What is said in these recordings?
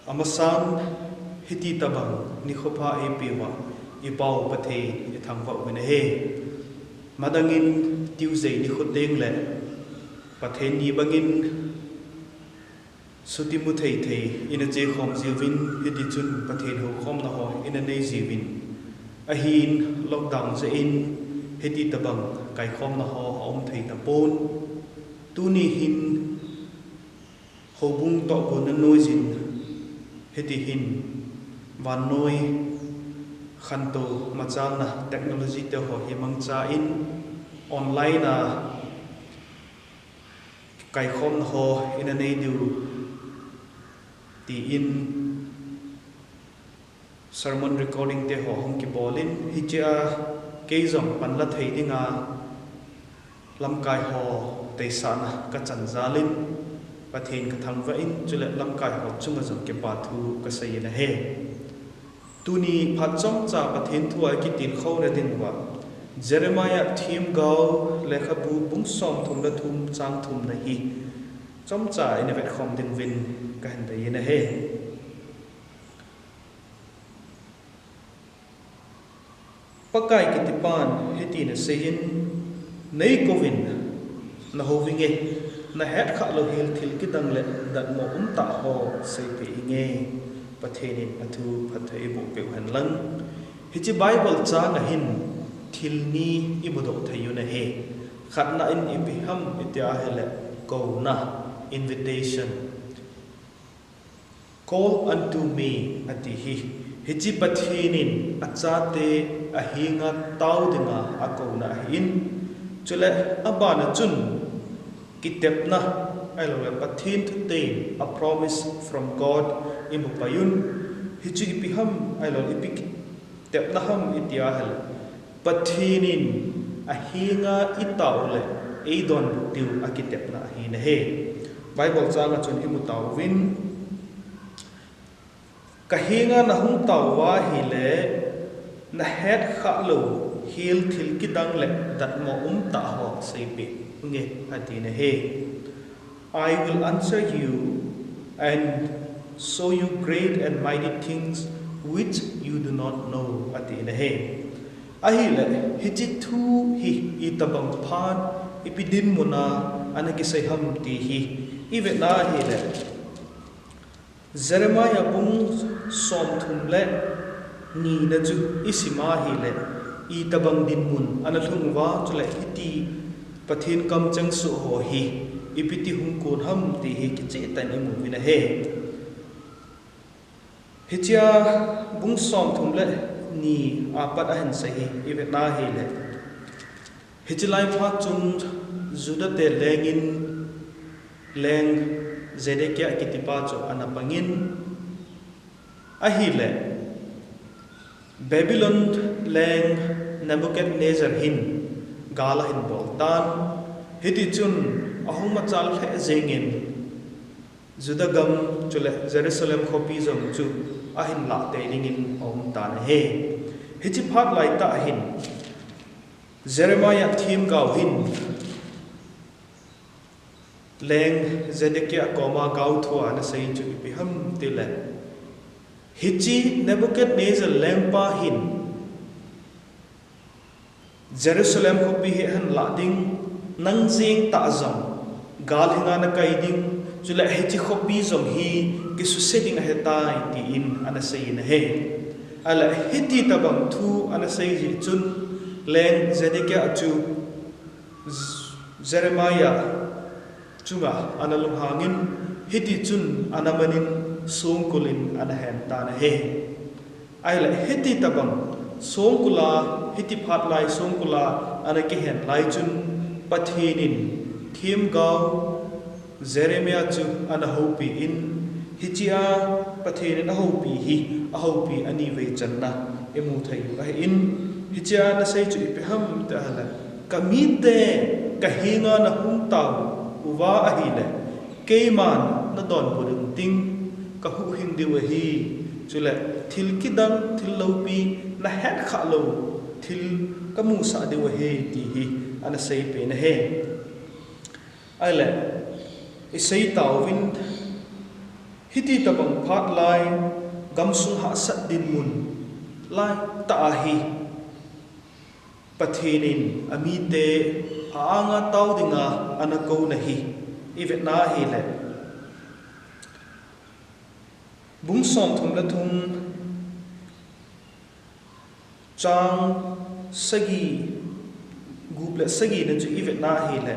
Amasan hiti tabang nikho pha epewa ipau pathe ithangwa wina he madangin Tuesday nikho teng le Pathen ni bangin suti mu thei thei ina che khom zivin hiti chun Pathen ho khom na ho ina nei zivin ahin lockdown ze in hiti tabang kai khom na ho om thei ta pon tuni hin hobung to ko na noizin hiti hin van noi khanto machal na technology te ho himang cha in online na kai khom na ho ina nei du ti in sermon recording te ho hong ki bolin hi cha ke zong pan la thei dinga lam kai ho te sana ka chan zalin Pathen ka thang va in chule lam kai ho chunga zong ke pa thu ka sai na he tuni phat chong cha Pathen thuai ki tilkhou na din wa Jeremiah Themgao lekha bu bung som thum la thum chang thum na hi chom cha ina vet khom din win ka han dai na he pakai ki tipan heti na sein Neihin Kouvin na hovinge nahet khah louhel thil ki dang le dat mo ta ho naseipeh Inge Pathen athu phathei bu pe han lang hi chi Bible cha na hin thil ni ibudo thayu na he khatna in ipiham itya hele ko na invitation call unto me atihi hichi Pathenin achate ahinga taudinga akona hin chule abana chun kitepna ailole Pathen thute a promise from God impayun hichi ipiham ailole ipik tepna ham itya hel Pathenin ahinga itaule ei donbut tiu akitepna hin he Bible changa chun himu tawin kahinga na hung tawa hile nahet khah louhel thil ki dang le dat mo ta ho naseipeh Inge atina he I will answer you and show you great and mighty things which you do not know atina he ahile hichi thu hi itabang phan ipidin muna anaki sai ham ti hi ivena hile Jeremiah bung som thum le ni na ju isima hile itabang din mun anathung wa chule hiti Pathen kam chang su ho hi ipiti hung kon ham ti hi ki che tan imu wina he hichia bung som thum le ni apat ahan sahi ivena hile hichilai pha chun juda te lengin leng zedekia kitipa cho anapangin ahile Babylon leng Nebuchadnezzar hin gala hin boltan hiti chun ahung machal khe zengin juda gam chule Jerusalem khopi jong chu ahin la te ringin om tan he hichi phat lai ta hin Jeremiah Themgao hin leng zedekia kom'a gau thua na sei chu biham tile hichi Nebuchadnezzar lempa hin Jerusalem khopi he han la ding nang jing ta zam gal hinga na kai ding chule hichi khopi zom hi ki su setting he tai ti in ana sei na he ala hiti tabang thu ana sei ji chun leng zedekia chu Jeremiah chunga analung hangin hiti chun anamanin songkulin anahen ta na he aila hiti tabang songkula hiti phat lai songkula anaki hen lai chun Pathenin Themgao Jeremiah chu anahopi in hichia Pathenin ahopi hi ahopi ani ve channa emu thayu a in hichia na sei chu ipeham ta hala kamite kahinga na hung taw uwa ahile Keiman nadonbut ting kahu hindi wahi chule thil kidang thil loupi nahet khah lou thil kamu sa de wahi ti hi naseipeh na he aile isei tawin hiti tabang phat lai gam sung ha sat din mun lai ta hi Pathenin amite anga tau dinga anako na hi ivet na hi le bung som thum la thum chang sagi gup le sagi na chu ivet na hi le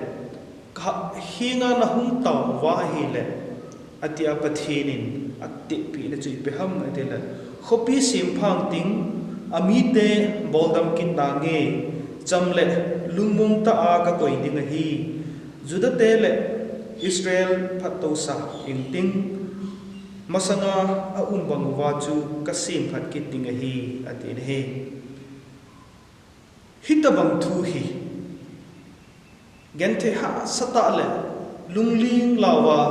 ka hinga na hum tau wa hi le atia pathenin atti pi na chu pe ham ate le khopi sim phang ting amite boldam kin dange chamle lungmung ta a ka koi ding hi juda te le Israel phatto sa ting masanga a un bang wa chu ka sim phat ki ting hi atin he hitabang thu hi gente ha sata le lungling lawa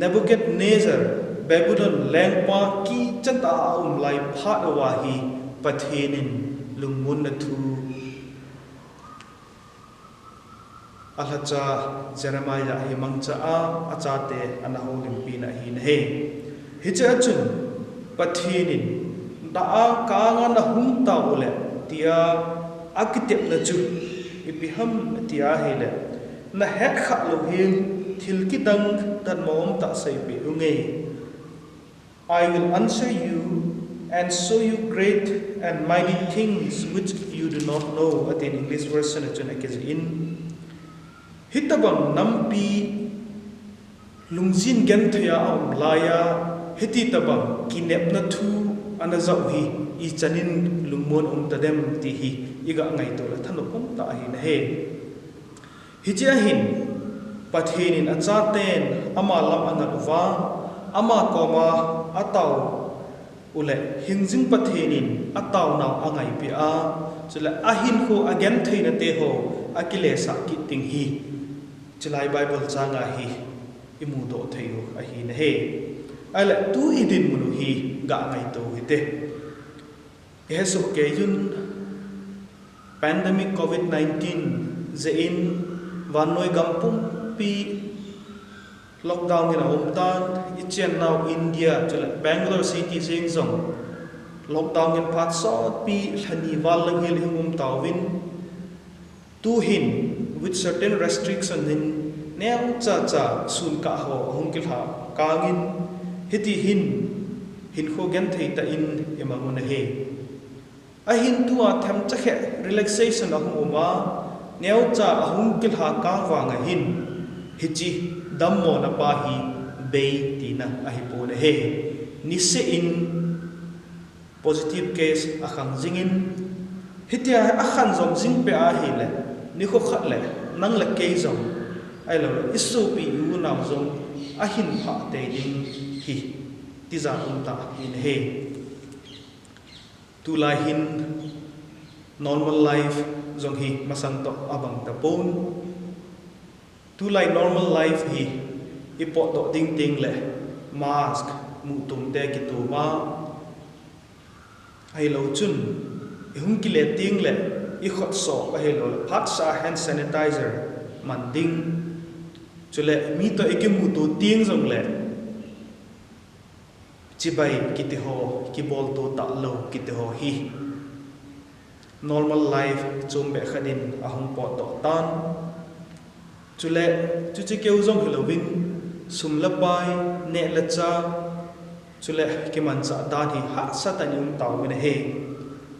Nebuchadnezzar Babylon lengpa ki chanta lai phat wa hi pathenin lungmun na thu alacha Jeremiah himangcha a achate anaho limpi na hin he hicha chun pathenin da a ka nga na hum ta ule tia akitep na chu ipiham tia hele na het khah louhel thil kidang dan mom ta naseipeh unge I will answer you and show you great and mighty things which you do not know. At in English version in hitabang nampi lungzin genthaya laiya hititabang kinep na thu anazauhi I chanin lungmon tadem tihi iga ngai to la thanopom ta hi na he hijia hin pathenin achaten ama lam anatwa ama kom'a ataw ule hinjing pathenin ataw naw angai pi a chula ahin kho again theina te ho akile sa ki ting hi chulai bible changa hi imu do theyo a hi na he ala tu idin munu hi ga ngai to hite eso ke yun pandemic covid-19 zein vanoi gampum pi lockdown in hometown ichen now India chula Bangalore city sing song lockdown in part so pi thani wal langil hum tawin tu hin with certain restrictions in neu cha cha sun ka ho hungkil ha kangin hiti hin kho gen thei ta in emamun he a hin tua tham chakhe relaxation a huma neu cha hungkil ha kang wanga hin hichi dammo na pahi be tina ahipo na he nise in positive case akhang jingin hitia akhan zom jing pe a hi le nikho khat le nang la ke zom ai lo isu pi u na zom ahin pha te ding hi tiza ta in he tu la hin normal life zong hi masang to abang tapon tu lai normal life hi ipot do ding ding le mask mu tum te ki tu ma ai lo chun hung ki le ting le I khot so ba he lo phat sa hand sanitizer man ding chule mi to ikimu tu ting jong le chibai ki te ho ki bol to ta lo ki te ho hi normal life chum be khadin ahung pot do tan chule chuchi keu zong hilovin sumla pai ne la cha chule kiman cha dan hi ha satanyum taw ne he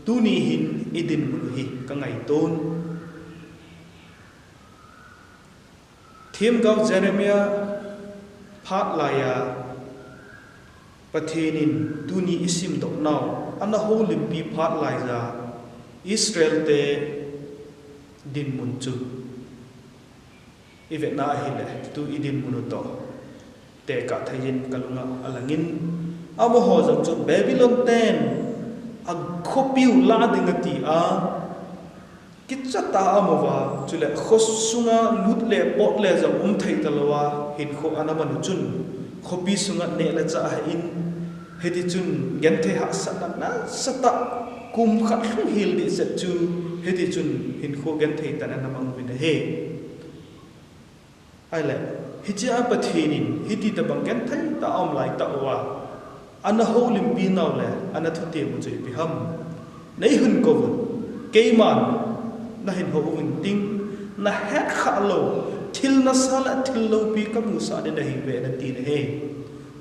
tu ni hin idin mulu hi ka ngai ton Themgao Jeremiah phat laiya pathenin tu ni isim do naw ana ho limpi phat laiya Israel te din munchu ivet na hile tu idin munuto te ka thayin kalunga alangin amo ho jang chu Babylon ten a khopiu la dingati a kitchata amova chule khosunga lutle potle jang thai talwa hin kho anamanu chun khopi sunga ne la cha in hedi chun genthe ha sata na sata kum khat hil di set chu hedi chun hin kho genthe tan namang win he ai le hicha Pathenin hiti tabang gen thai ta om lai ta wa ana holim pi naw le ana thute mu chei pi ham Neihin Kouvin Keiman nahin ho win ting nahet khah lo thil na sala thil lo pi ka mu sa de nahi ve na tin he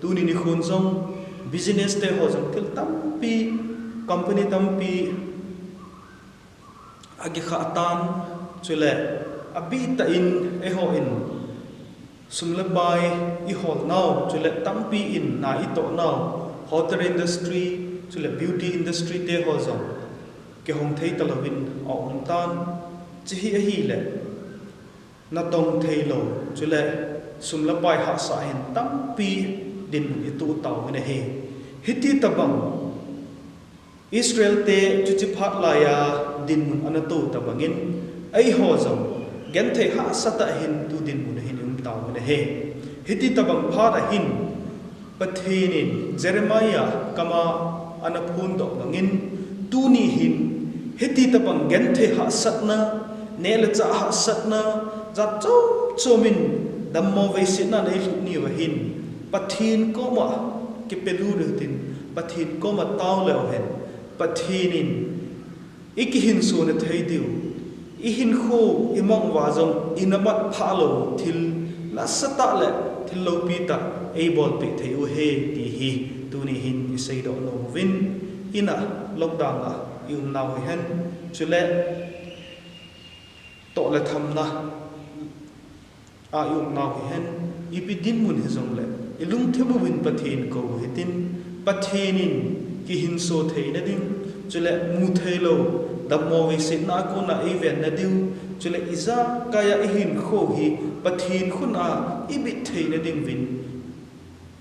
tuni ni khun zong business te ho zong thil tam pi company tam pi agi khatan chule abi ta in e ho in sumla bai I hol now chule tampi in na I to now hotel industry chule beauty industry te ho zong ke hong thei talovin a om tan chi hi le na tong thei lo chule sumla bai ha sa hin tampi din I tu taw ne he hiti tabang Israel te chuchi phat laiya din mun anatu tabangin ai ho zong gen thei ha sata hin tu din mun hin taw ne he hiti tabang phara hin Pathenin Jeremiah kama anaphun do ngin tuni hin hiti tabang gen thei ha satna nel cha ha satna za cho chomin dammo veisina nei ni wa hin Pathen kom'a ke pelu rutin Pathen kom'a taw le hen Pathenin ikihin su na thei diu ihin kho imong wa zong inamat phalo thil la sata le thil lo pi ta ei bol pe thei u he ti hi tuni hin isei do no win ina lockdown a yum naw hen chule to le thamna a yum naw hen ipidin mun he zong le ilung themu win Pathen ko hitin Pathenin ki hin so thei na ding chule mu thei lo dammo we se na ko na event na diu chule iza kaya ihin kho hi Pathen khun a ibit thei na ding win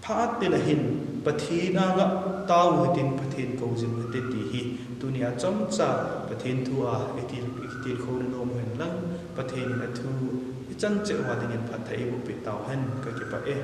phat te na hin Pathen a nga taw hitin Pathen ko jin te ti hi tunia chom cha Pathen thu a etil tilkhou na nom hen lang Pathen na thu chan che wa ding phat thai bu pi taw hen ka ki pa e